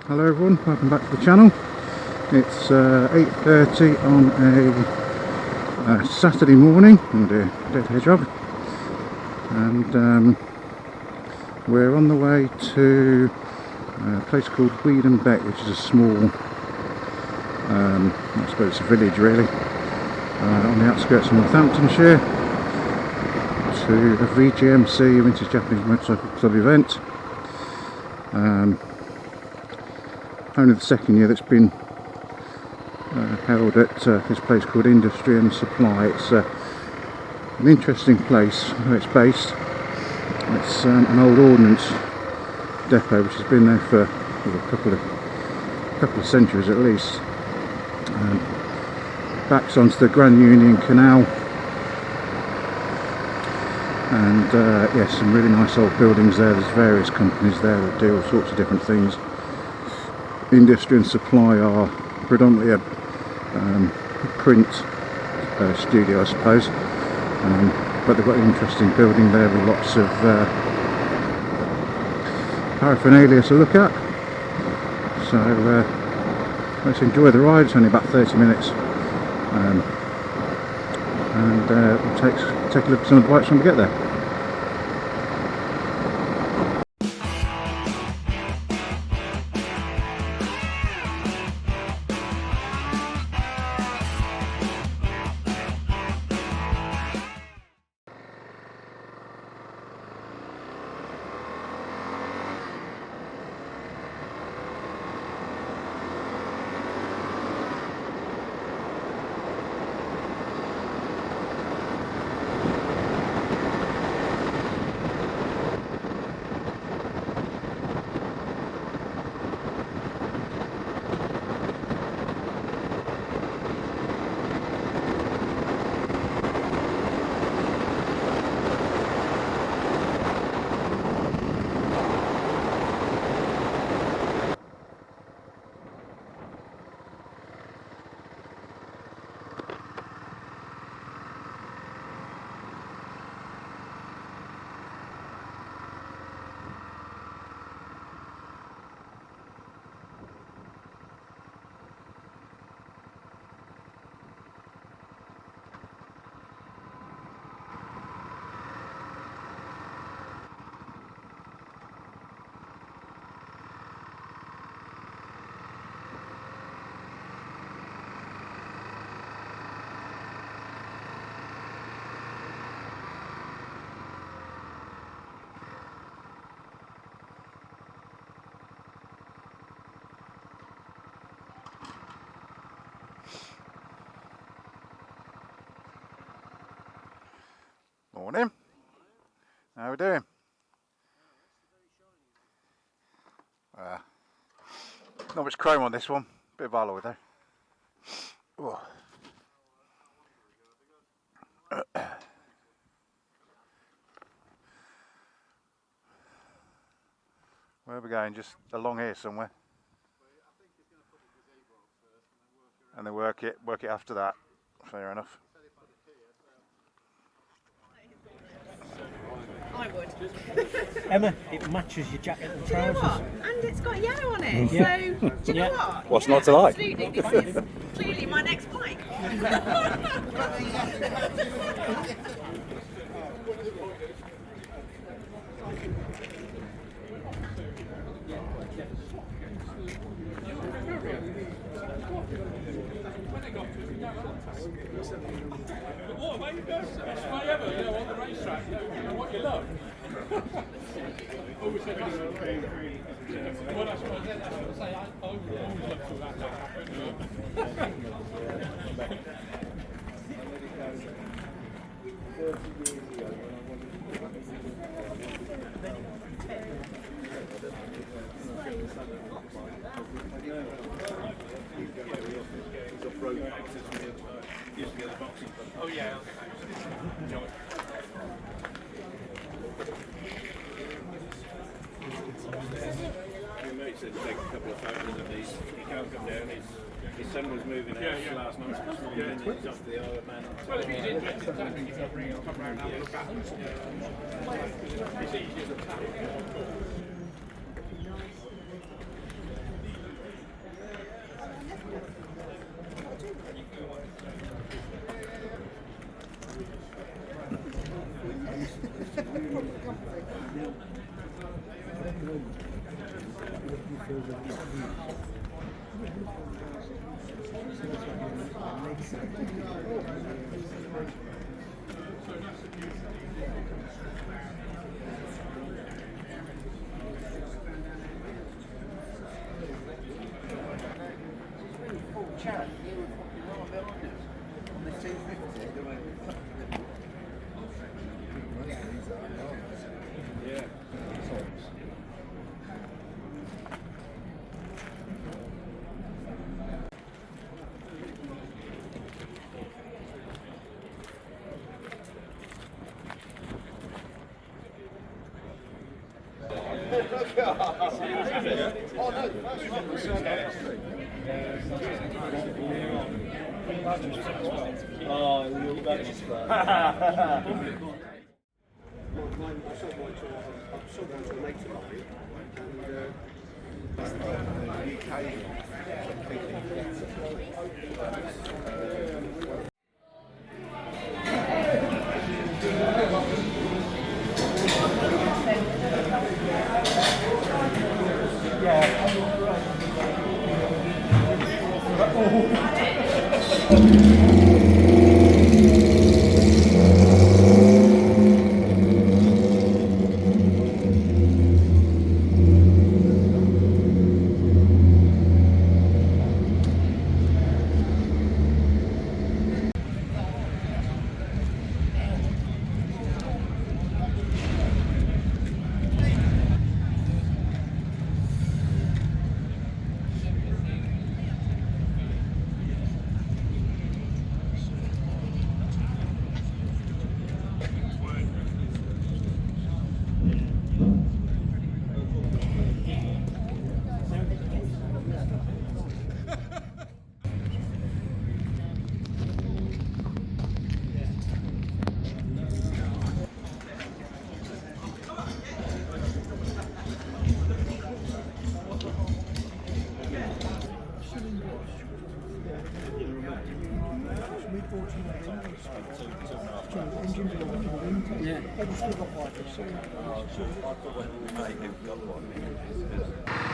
Hello everyone, welcome back to the channel. It's 8:30 on a Saturday morning. Oh dear, dead hedgehog. And we're on the way to a place called Weedon Bec, which is a small, I suppose it's a village really, on the outskirts of Northamptonshire, to a VJMC, Vintage Japanese Motorcycle Club event. Only the second year that's been held at this place called Industry and Supply. It's an interesting place where it's based. It's an old ordnance depot which has been there for a couple of centuries at least. Backs onto the Grand Union Canal, and yes, some really nice old buildings there. There's various companies there that do all sorts of different things. Industry and Supply are predominantly a print studio, I suppose, but they've got an interesting building there with lots of paraphernalia to look at. So let's enjoy the ride. It's only about 30 minutes, and we'll take a look at some of the bikes when we get there. Morning. How we doing? Not much chrome on this one. Bit of alloy though. Oh. Where are we going? Just along here somewhere. And then work it after that. Fair enough. I would. Emma, it matches your jacket and Do you know trousers. what? And it's got yellow on it, so do you know what? What's not to like? Absolutely, this is clearly my next bike. Best way ever, you know, on the racetrack, you know what you love. Always said well, that's what I say, I always look for that to happen. Oh yeah, okay. My mate said to take a couple of photos of these. He can't come down. His son was moving out last night. And he's off the Isle of Man. Well, if he's interested, I think you can bring him, come round and have a look at them. It's easier than that. Yeah.